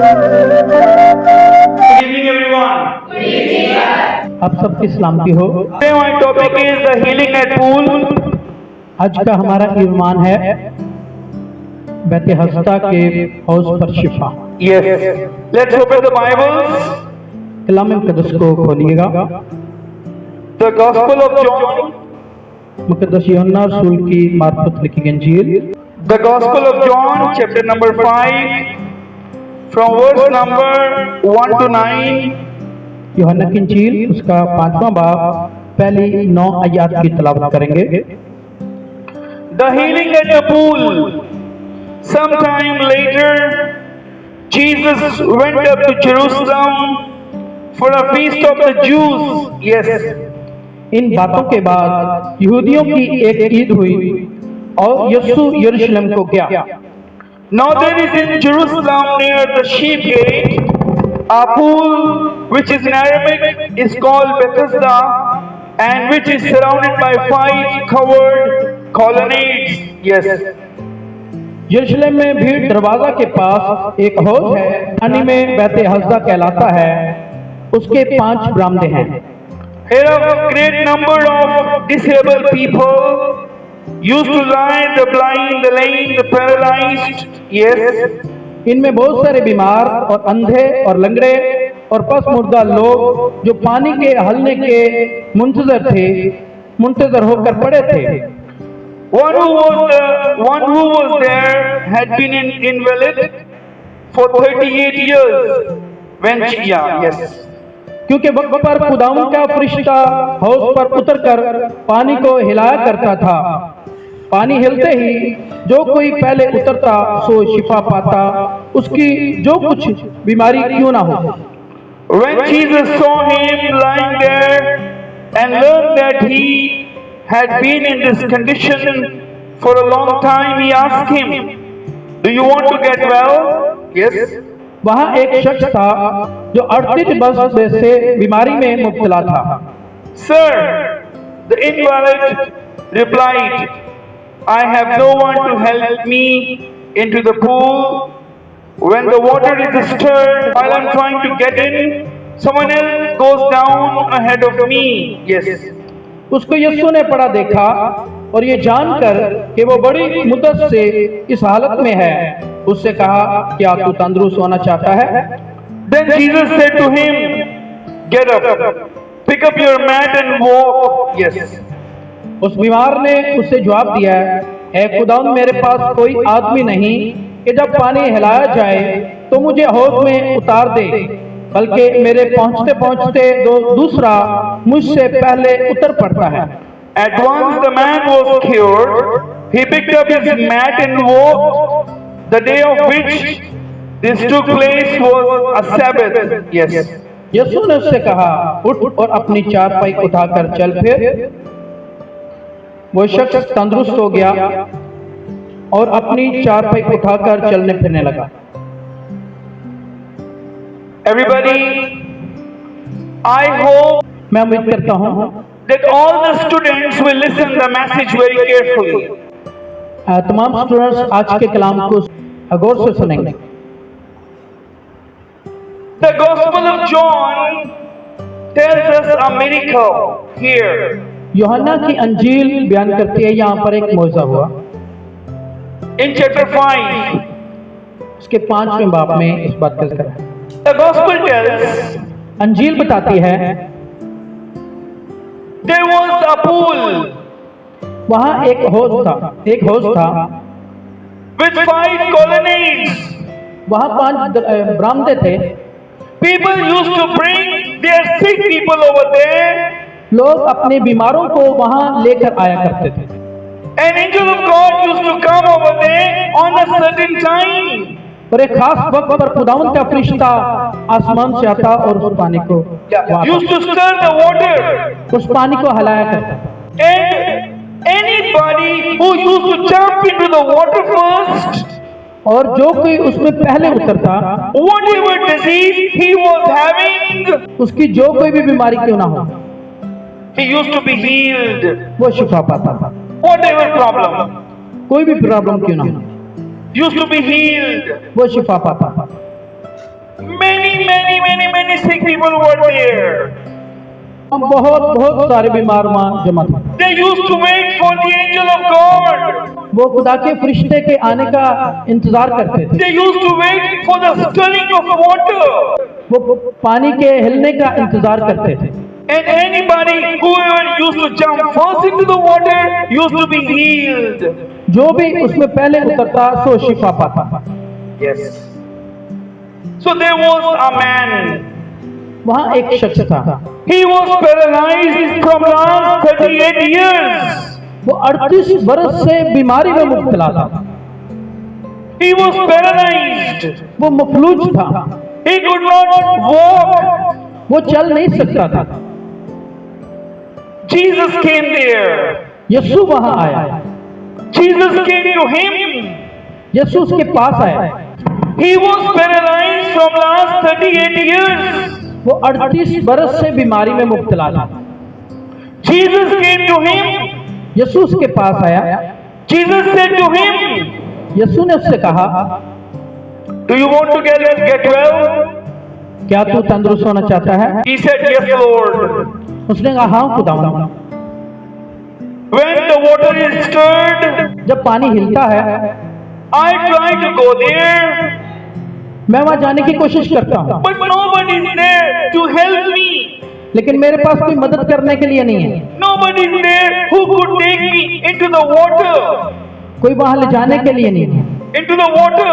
Good evening, everyone. आप सबकी सलामती हो। Today my topic is the healing at pool. आज का हमारा ईमान है बेतहस्दा के हौज पर शिफा। Yes. Let's open the Bibles. कलाम मुकद्दस को खोलिएगा। The Gospel of John. मुकद्दस यूहन्ना रसूल की मार्फत लिखी गई इंजील। The Gospel of John, chapter number 5, from verse number 1 to 9. यूहन्ना की इंजील उसका 5वां बाब पहली 9 आयत की तलावत करेंगे। The healing at the pool. Sometime later, Jesus went up to Jerusalem for a feast of the Jews. Yes. इन बातों के बाद यहूदियों की एक ईद हुई और यीशु यरूशलेम को गया। Now there is in Jerusalem near the sheep gate a pool which is in Aramaic is called Bethesda and which is surrounded by 5 covered colonnades. Yes. यरूशलेम में भीड़ दरवाजा के पास एक हौज है, पानी में बेतहस्दा कहलाता है, उसके 5 बरामदे हैं। Here a great number of disabled people used to lie, the blind, the lame, the paralyzed. Yes. इनमें बहुत सारे बीमार और अंधे और लंगड़े और पस मुर्दा लोग जो पानी के हलने के मुंतजर होकर पड़े थे। One who was there had been an invalid for 38 years. When she, yes. क्योंकि वक्त पर खुदावंद का फरिश्ता हौज पर उतरकर पानी को हिलाया करता था। पानी हिलते ही जो कोई पहले उतरता सो शिफा पाता, उसकी जो कुछ बीमारी क्यों ना हो। When Jesus saw him lying there and learned that he had been in this condition for a long time, he asked him, "Do you want to get well?" Yes. वहाँ एक शख्स था जो 38 वर्ष से बीमारी में मुब्तला था। Sir, the invalid replied, "I have no one to help me into the pool. When the water is stirred, while I'm trying to get in, someone else goes down ahead of me." Yes. उसको यीशु ने पड़ा देखा और ये जानकर कि वो बड़ी मुद्दत से इस हालत में है, उससे कहा, क्या तू तंदुरुस्त होना चाहता है? Then Jesus said to him, "Get up, pick up your mat and walk." Yes. उस बीमार ने उससे जवाब दिया, ऐ खुदावंद, मेरे पास कोई आदमी नहीं कि जब पानी हिलाया जाए तो मुझे हौज में उतार दे, बल्कि मेरे पहुंचते पहुंचते दूसरा मुझसे पहले उतर पड़ता है। At once the man was cured. He picked up his mat and walked. The day of which this took place was a Sabbath. Yes. यीशु ने उससे कहा, उठ और अपनी चारपाई उठाकर चल फिर। वो शख्स तंदुरुस्त हो गया और अपनी चारपाई उठाकर चलने फिरने लगा। Everybody, I hope मैं उम्मीद करता हूँ that all the students will listen the message very carefully. तमाम स्टूडेंट्स आज के कलाम को गौर से सुनेंगे। The Gospel of John tells us a miracle here. यूहन्ना की अंजील बयान करती है यहाँ पर एक मौजज़ा हुआ। In chapter 5, इसके 5वें बाब में इस बात का जिक्र है। the Gospel tells अंजील बताती है there was a pool वहाँ एक हौज था with 5 colonnades. वहाँ 5 बरामदे थे। People used to bring their sick people over there. लोग अपने बीमारों को वहाँ लेकर आया करते थे। An angel of God used to come over there on a certain time. और एक खास वक्त पर खुदावंद का फरिश्ता आसमान से आता और उस पानी को Used to stir the water. उस पानी को हिलाया करता था। And anybody who used to jump into the water first, और जो कोई उसमें पहले उतरता, whatever disease he was having, उसकी जो कोई भी बीमारी क्यों ना हो, he used to be healed. वो शिफा पाता था। Whatever problem, कोई भी प्रॉब्लम क्यों ना हो, used to be healed. वो शिफा पाता था। many sick people were there. बहुत सारे बीमार वहाँ जमा थे। They used to wait for the angel of God. वो खुदा के फरिश्ते के आने का इंतजार करते थे। They used to wait for the stirring of water. वो पानी के हिलने का इंतजार करते थे। And anybody, whoever used to jump first into the water, used to be healed. जो भी उसमें पहले उतरता सो शिफा पाता। Yes. So there was a man. वहाँ एक शख्स था। He was paralyzed from last 38 years. वो 38 बरस से बीमारी में मुब्तला था। He was paralyzed. वो मफलूज था। He could not walk. वो चल नहीं सकता था। Jesus came there. यीशु वहाँ आया। Jesus came to him. यीशु उसके पास आया। He was paralyzed from last 38 years. वो 38 बरस से बीमारी में मुब्तला था। Jesus came to him. यीशु उसके पास आया। Jesus said to him, यीशु ने उससे कहा, "Do you want to get well?" क्या तू तंदुरुस्त होना चाहता है? He said, "Yes, Lord." उसने कहा, हाँ खुदावंद। When the water is stirred, जब पानी हिलता है, I try to go there, मैं वहां जाने की कोशिश करता हूँ, but nobody is there to help me. लेकिन मेरे पास कोई मदद करने के लिए नहीं है। Nobody is there who could take me into the water. कोई वहां ले जाने के लिए नहीं है, Into the water.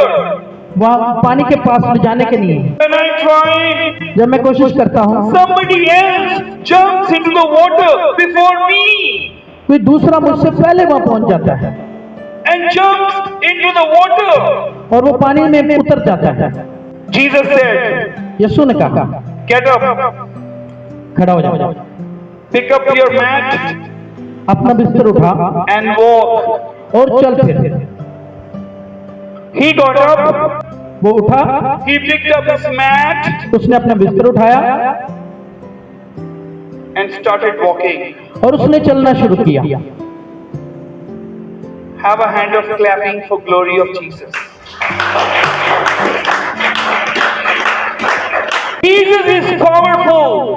वहां पानी के पास ले जाने के लिए। When I try, जब मैं कोशिश करता हूँ, somebody else jumps into the water before me कोई दूसरा मुझसे पहले वहां पहुंच जाता है and jumps into the water. और वो पानी में उतर जाता है। Jesus said, यीशु ने कहा, "Get up, खड़ा हो जाओ, pick up your mat अपना बिस्तर उठा and walk." और चल फिर। He got up, वो उठा, he picked up his mat उसने अपना बिस्तर उठाया and started walking. और उसने चलना शुरू किया। Have a hand of clapping for glory of Jesus. Jesus is powerful.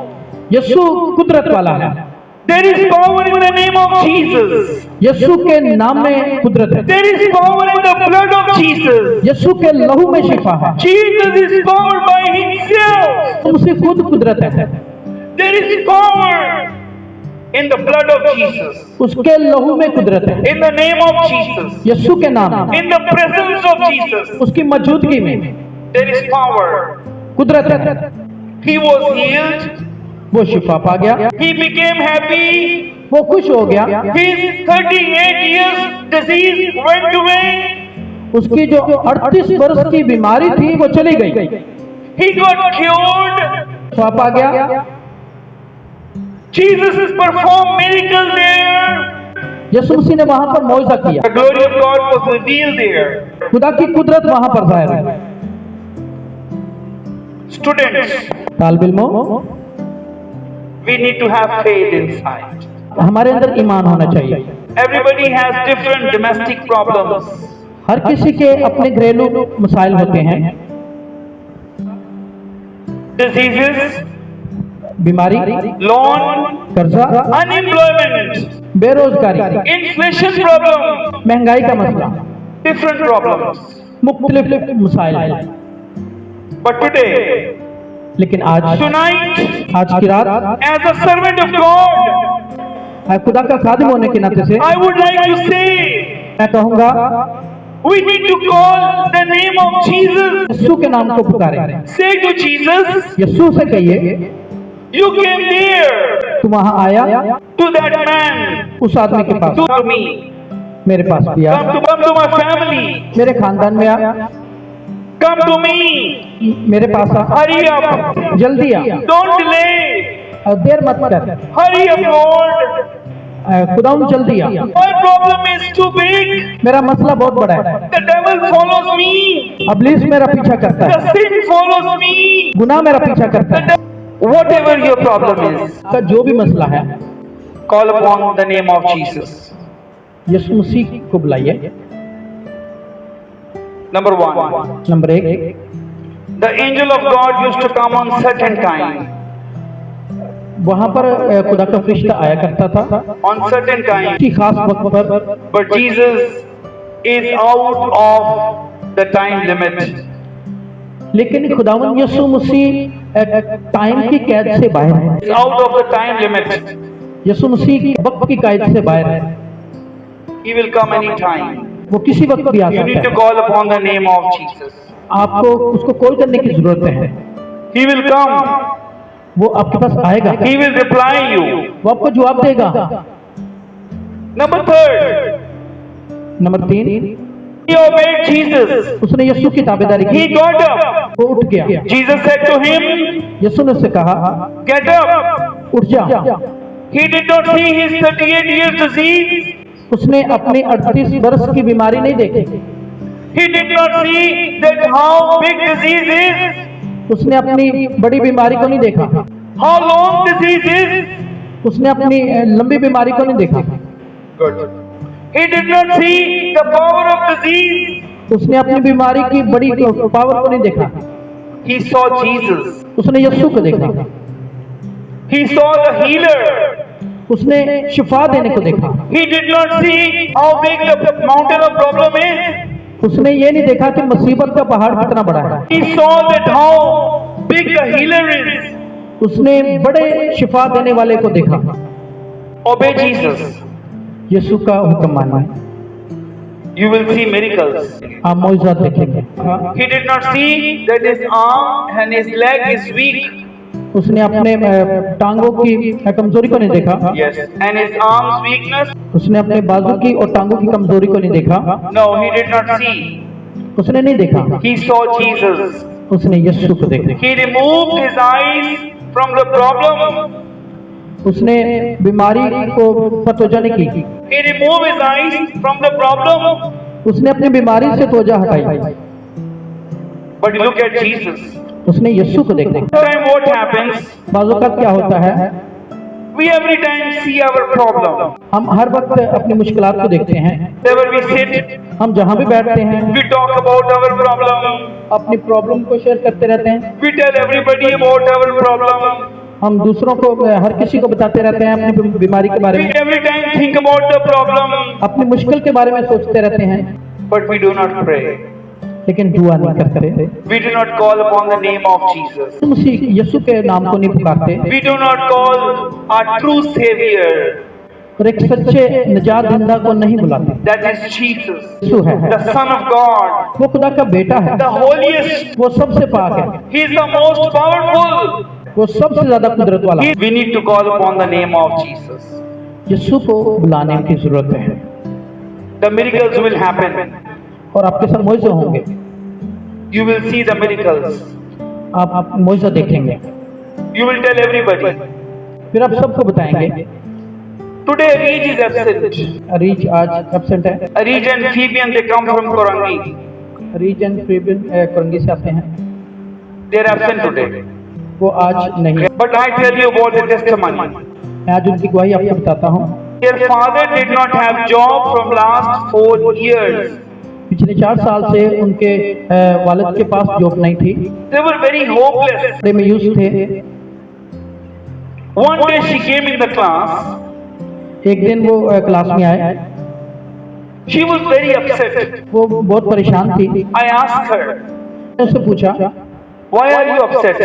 यीशु कुदरत वाला है। There is power in the name of Jesus. यीशु के नाम में कुदरत है। There is power in the blood of Jesus. यीशु के लहू में शिफा है। Jesus is powered by himself. उसे खुद कुदरत है। There is power in the blood of Jesus. उसके लहू में कुदरत है। In the name of Jesus. यीशु के नाम में, In the presence of Jesus. उसकी मौजूदगी में There is power. कुदरत है। He was healed. वो शिफा पा गया, He became happy. वो खुश हो गया। His 38 years disease went away. उसकी जो 38 वर्ष की बीमारी थी वो चली गई। He got cured. शिफा पा गया। Jesus has performed miracle there. यीशु मसीह ने वहां पर मौजज़ा किया। The glory of God was revealed there. खुदा की कुदरत वहां पर जाहिर है। Students, Talib इल्मों, we need to have faith inside. हमारे अंदर ईमान होना चाहिए। Everybody has different domestic problems. हर किसी के अपने घरेलू मसाइल होते हैं। Diseases, बीमारी, loan, कर्जा, unemployment, बेरोजगारी, inflation problem, महंगाई का मसला, different problems. मुख्तलिफ मसाइल हैं। But today, लेकिन आज tonight, आज की रात as a servant of God, खुदा का खादिम होने के नाते से I would like to say, मैं कहूँगा, we need to call the name of Jesus. यीशु के नाम को पुकारें। Say to Jesus, यीशु से कहिए, you came there तू वहाँ आया, to that man, उस आदमी के पास, to me, मेरे पास भी आया, come to my family, मेरे खानदान में आया, come to me, मेरे पास आ, hurry up, जल्दी आ, don't delay, देर मत कर, hurry up Lord, खुदावंद जल्दी आ, my problem is too big, मेरा मसला बहुत बड़ा है, the devil follows me, इब्लीस मेरा पीछा करता है, the sin follows me, गुनाह मेरा पीछा करता है। whatever your problem is, का जो भी मसला है, call upon the name of Jesus. यीशु मसीह को बुलाइए। Number one, number 1, The angel of God used to come on certain time. वहां पर खुदा का फरिश्ता आया करता था On certain time. की खास वक्त पर, But Jesus is out of the time limit. लेकिन खुदावंद यीशु मसीह टाइम की कैद से बाहर है। He's out of the time limit. यीशु मसीह की वक्त की कैद से बाहर है। He will come anytime. वो किसी वक्त भी आ You need सकता to है। call upon the name of Jesus. आपको उसको कॉल करने की जरूरत है। He will come. वो आपके पास आएगा, He will reply you. वो आपको जवाब देगा। Number third, number 3, he obeyed Jesus. उसने यीशु की ताबेदारी He की, got up. वो उठ गया। Jesus said to him, यीशु ने उससे कहा, get up. उठ जा। He did not see his 38 years disease. उसने अपनी 38 वर्ष की बीमारी नहीं देखी। He did not see that how big disease is, उसने अपनी बड़ी बीमारी को नहीं देखा। how long disease is. उसने अपनी लंबी बीमारी को नहीं देखा। Good. He did not see the power of disease. उसने अपनी बीमारी की बड़ी पावर को नहीं देखा। He saw Jesus. उसने यीशु को देखा। He saw the healer. उसने शिफा देने को देखा। He did not see how big the mountain of problem is. उसने ये नहीं देखा कि मुसीबत का पहाड़ कितना बड़ा है। He saw that how big the healer is. उसने बड़े शिफा देने वाले को देखा। Obey Jesus. यीशु का हुक्म माना, You will see miracles. आप मौजूद देखेंगे। He did not see that his arm and his leg is weak. उसने अपने टांगों की कमजोरी को नहीं देखा। Yes. And his arm's weakness. उसने अपने बाजू की और टांगों की कमजोरी को नहीं देखा। No, he did not see. उसने नहीं देखा। He saw Jesus. उसने यीशु को देखा। He removed his eyes from the problem. उसने बीमारी को पर तवज्जो नहीं की। He removed his eyes from the problem. उसने अपनी बीमारी से तवज्जो हटाई। But look at Jesus. उसने यीशु को देखा। Sometimes what happens? बाजू का क्या होता है, We every time see our problem. हम हर वक्त अपनी मुश्किलात को देखते हैं। Wherever we sit, हम जहाँ भी बैठते हैं we talk about our problem. अपनी प्रॉब्लम को शेयर करते रहते हैं। We tell everybody about our problem. हम दूसरों को, हर किसी को बताते रहते हैं अपनी बीमारी के बारे We में, every time think about the problem. अपनी मुश्किल के बारे में सोचते रहते हैं, But we do not pray. लेकिन दुआ नहीं करते। We do not call upon the name of Jesus. मसीह यीशु के नाम को नहीं पुकारते We do not call our true Savior. और एक सच्चे निजात दहिंदा को नहीं बुलाते। That is Jesus, यीशु है, the Son of God, वो खुदा का बेटा है, the holiest. वो सबसे पाक है, He is the most powerful. वो सबसे ज्यादा कुदरत वाला है। We need to call upon the name of Jesus. यीशु को बुलाने की जरूरत है The miracles will happen. और आपके साथ मौजूद होंगे। You will see the miracles. आप मौजूद देखेंगे, You will tell everybody. फिर आप सबको बताएंगे। Today Areej is absent. Areej आज एब्सेंट है। Areej and Phoebian, they come from Korangi. Areej and Fabian Korangi से आते हैं, They are absent today. वो आज नहीं। But I tell you about the testimony. मैं आज उनकी गवाही आपको बताता हूँ। Their father did not have job from last 4 years. पिछले 4 साल से उनके वालिद के पास जॉब नहीं थी, They were very hopeless. बड़े मायूस थे। One day she came in the class. एक दिन वो क्लास में आए, She was very upset. वो बहुत परेशान थी। I asked her, मैंने उससे पूछा, why are you upset?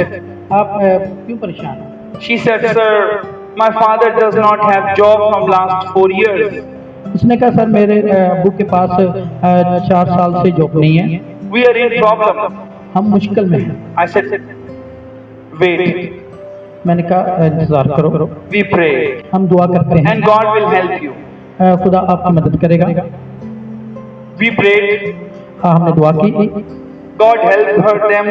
आप क्यों परेशान हैं? She said, sir, my father does not have job from last 4 years. उसने कहा, सर मेरे अब्बू के पास 4 साल से जॉब नहीं है, We are in problem. हम मुश्किल में हैं। I said, wait, मैंने कहा इंतजार करो, we pray हम दुआ करते हैं, and God will help you. खुदा आपकी मदद करेगा। We prayed, हमने दुआ की, God helped her them.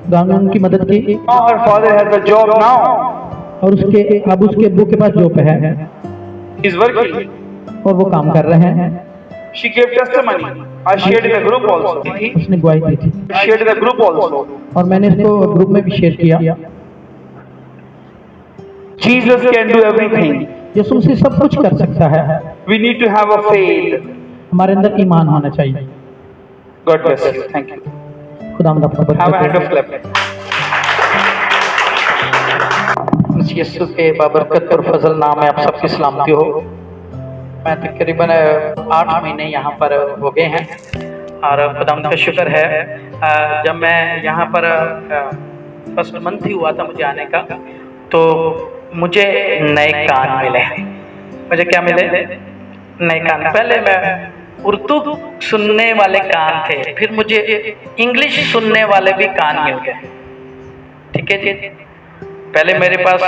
खुदा ने उनकी मदद की Now her father has a job now. और उसके उसके अब्बू के पास जॉब है He's working. और वो काम कर रहे हैं। She gave testimony. I shared in the group also. उसने गवाही दी थी I shared in the group also. और मैंने इसको ग्रुप में भी शेयर किया। Jesus can do everything. यीशु मसीह सब कुछ कर सकता है, We need to have a faith. हमारे अंदर ईमान होना चाहिए। God bless you. Thank you. खुदावंद आपका Have a hand बरकत of clap. दे। यीशु के बाबरकत और फजल नाम में आप सबकी सलामती हो। मैं तकरीबन 8 महीने यहाँ पर हो गए हैं और खुदावंद का शुक्र है। जब मैं यहाँ पर फर्स्ट मंथ ही हुआ था मुझे आने का, तो मुझे नए कान मिले। मुझे क्या मिले? नए कान। पहले मैं उर्दू सुनने वाले कान थे, फिर मुझे इंग्लिश सुनने वाले भी कान मिल गए। ठीक है जी। पहले मेरे पास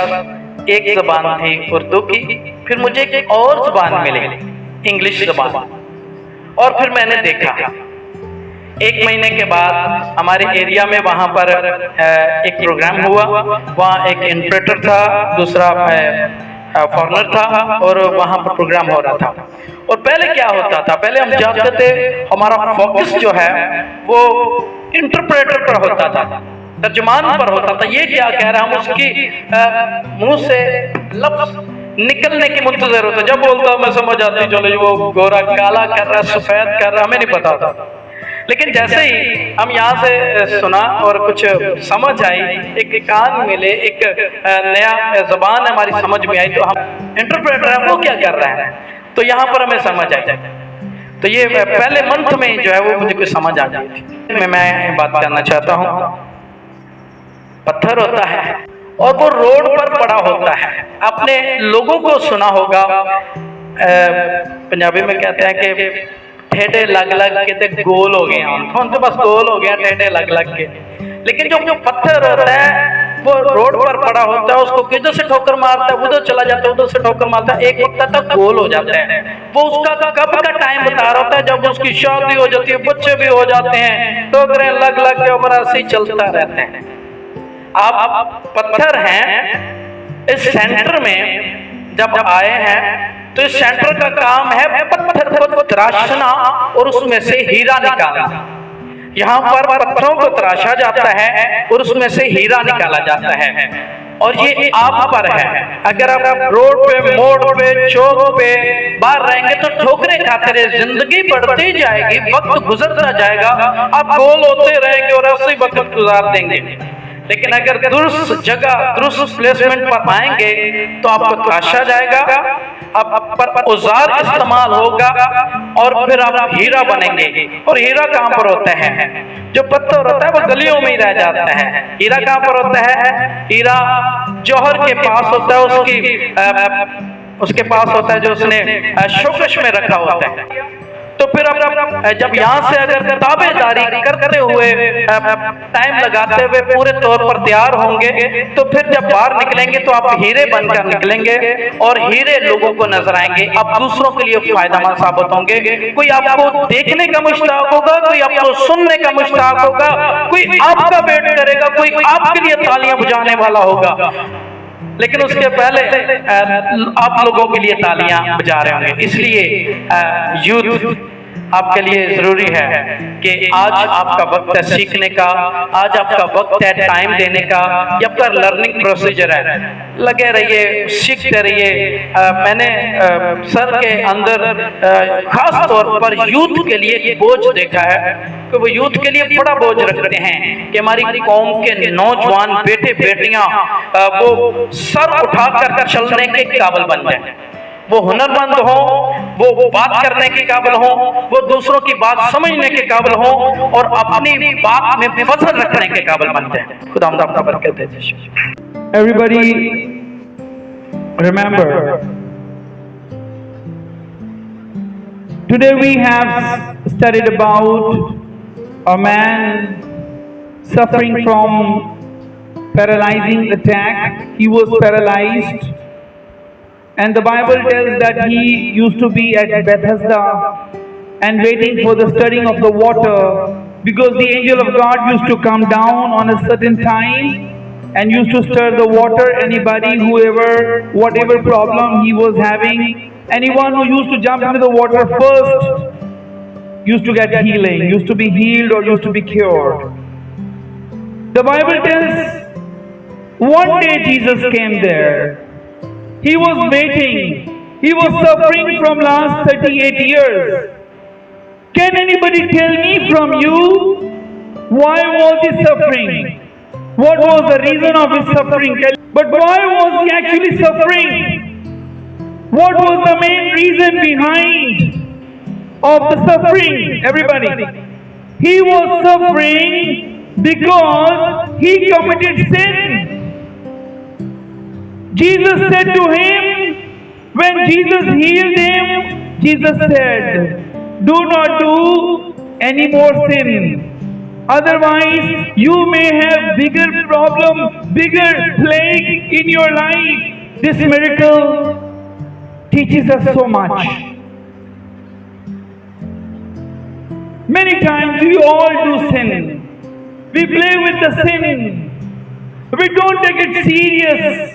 एक ज़बान थी उर्दू की, फिर मुझे एक और ज़बान मिली, इंग्लिश ज़बान। और फिर मैंने देखा 1 महीने के बाद हमारे एरिया में वहाँ पर एक प्रोग्राम हुआ। वहाँ एक इंटरप्रेटर था, दूसरा फॉरेनर था, और वहाँ पर प्रोग्राम हो रहा था। और पहले क्या होता था, पहले हम जाते थे, हमारा फोकस जो है वो इंटरप्रेटर पर होता था, तर्जुमान पर होता था। ये क्या कह रहा, हम उसकी मुंह से लफ्ज निकलने की मुंतजर होता। जब बोलता मैं समझ आती, चलो वो गोरा काला कर रहा, सफेद कर रहा, हमें नहीं पता था। लेकिन जैसे ही हम यहाँ से सुना और कुछ समझ आई, एक कान मिले, एक नया ज़बान हमारी समझ में आई, तो हम इंटरप्रेटर है वो क्या कर रहे हैं, तो यहाँ पर हमें समझ आई। तो ये पहले मंथ में जो है वो मुझे कुछ समझ आ गई थी। मैं बात करना चाहता हूँ, पत्थर होता है और वो रोड पर पड़ा होता है। आपने लोगों को सुना होगा, पंजाबी में कहते हैं कि ठेठे लग लग के ते गोल हो गए, हम तो बस गोल हो गया ठेठे लग लग के। लेकिन जो पत्थर होता है वो रोड पर पड़ा होता है, उसको किधर से ठोकर मारता है, उधर चला जाता है, उधर से ठोकर मारता है, एक वक्त तक गोल हो जाता है। वो उसका कब का टाइम बता रहा होता है, जब उसकी शादी हो जाती है, बच्चे भी हो जाते हैं, ठोकरें लग लग के ऊपर ऐसे ही चलता रहता है। आप पत्थर हैं, इस सेंटर में जब आए हैं तो इस सेंटर का काम है पत्थर को तराशना और उसमें से हीरा निकालना। यहाँ पर पत्थरों को तराशा जाता है और उसमें से हीरा निकाला जाता है। और ये आप पर है। अगर आप रोड पे, मोड़ पे, चौक पे बाहर रहेंगे तो ठोकरें खाते रहे, जिंदगी बढ़ती जाएगी, वक्त गुजरता जाएगा, आप गोल होते रहेंगे और ऐसे ही वक्त गुजार देंगे। लेकिन अगर दुरुस्त जगह, दुरुस्त प्लेसमेंट पर आएंगे तो आपको तराशा जाएगा, आप पर औजार इस्तेमाल होगा और फिर आप हीरा बनेंगे। और हीरा कहाँ पर होता है? जो पत्थर होता है वो गलियों में ही रह जाता है। हीरा कहाँ पर होता है? हीरा जौहर के पास होता है, उसके पास होता है जो उसने शोकश में रखा होता है। तो फिर अब जब यहाँ से अगर ताबेदारी करते हुए, टाइम लगाते हुए पूरे तौर पर तैयार होंगे, तो फिर जब बाहर निकलेंगे तो आप हीरे बनकर निकलेंगे और हीरे लोगों को नजर आएंगे। आप दूसरों के लिए फायदेमंद साबित होंगे। कोई आपको देखने का मुश्ताक होगा, कोई आपको सुनने का मुश्ताक होगा, कोई आपका वेट करेगा, कोई आपके लिए तालियां बजाने वाला होगा। लेकिन उसके पहले आप लोगों के लिए तालियां बजा रहे होंगे। इसलिए यूथ आपके लिए जरूरी है कि आज आपका वक्त है सीखने का, आज आपका वक्त है टाइम देने का। ये आपका लर्निंग प्रोसीजर है, लगे रहिए, सीखते रहिए। मैंने सर के अंदर खास तौर पर यूथ के लिए एक बोझ देखा है कि वो यूथ के लिए बड़ा बोझ रखते हैं कि हमारी कौम के नौजवान बेटे बेटियां वो सर उठाकर चलने के काबिल बन जाए, वो हुनरमंद हो, वो बात करने के काबिल हो, वो दूसरों की बात समझने के काबिल हो और अपनी बात में वजन रखने के काबिल बन जाए। खुदा आपका बरकत दे। Everybody remember, today we have studied about a man suffering from paralyzing attack. He was paralyzed. And the Bible tells that he used to be at Bethesda and waiting for the stirring of the water, because the angel of God used to come down on a certain time and used to stir the water. Anybody, whoever, whatever problem he was having, anyone who used to jump into the water first used to get healing, used to be healed or used to be cured. The Bible tells one day Jesus came there. He was waiting. He was suffering from last 38 years. Can anybody tell me from you Why was he suffering? What was the reason of his suffering? But why was he actually suffering? What was the main reason behind of the suffering? Everybody. He was suffering because he committed sin. Jesus said to him, when Jesus healed him, Jesus said, do not do any more sin. Otherwise, you may have bigger problem, bigger plague in your life. This miracle teaches us so much. Many times we all do sin. We play with the sin. We don't take it serious.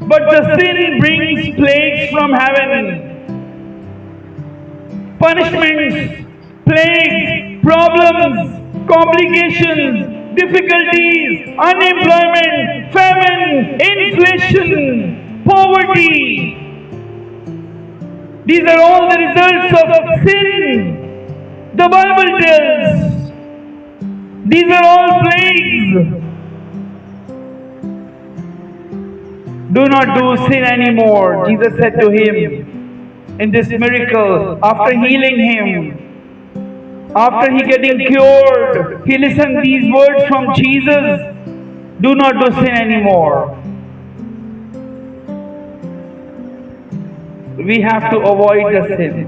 But the sin brings plagues from heaven. Punishments, plagues, problems, complications, difficulties, unemployment, famine, inflation, poverty. These are all the results of sin. The Bible tells these are all plagues. Do not do sin anymore. Jesus said to him in this miracle, after healing him, after he getting cured, he listened these words from Jesus. Do not do sin anymore. We have to avoid the sin.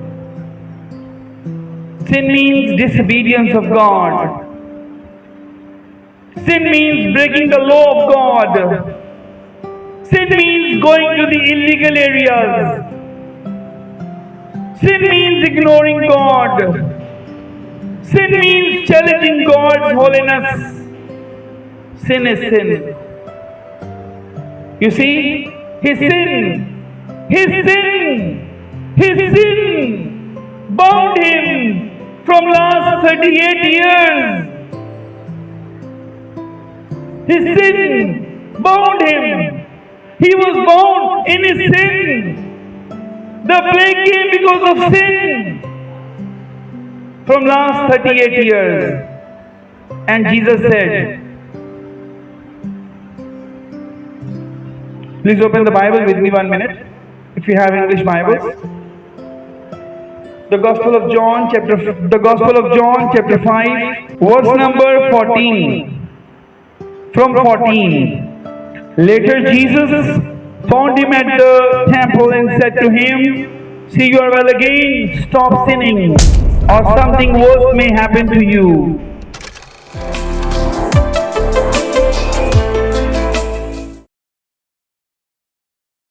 Sin means disobedience of God. Sin means breaking the law of God. Sin means going to the illegal areas. Sin means ignoring God. Sin means challenging God's holiness. Sin is sin. You see, his sin bound him from last 38 years. His sin bound him. He was bound in his sin. The plague came because of sin. From last 38 years. And Jesus said, please open the Bible with me 1 minute, if you have English Bibles. The Gospel of John, chapter 5, verse number 14. From 14. Later Jesus found him at the temple and said to him, see, you are well again, stop sinning, or something worse may happen to you.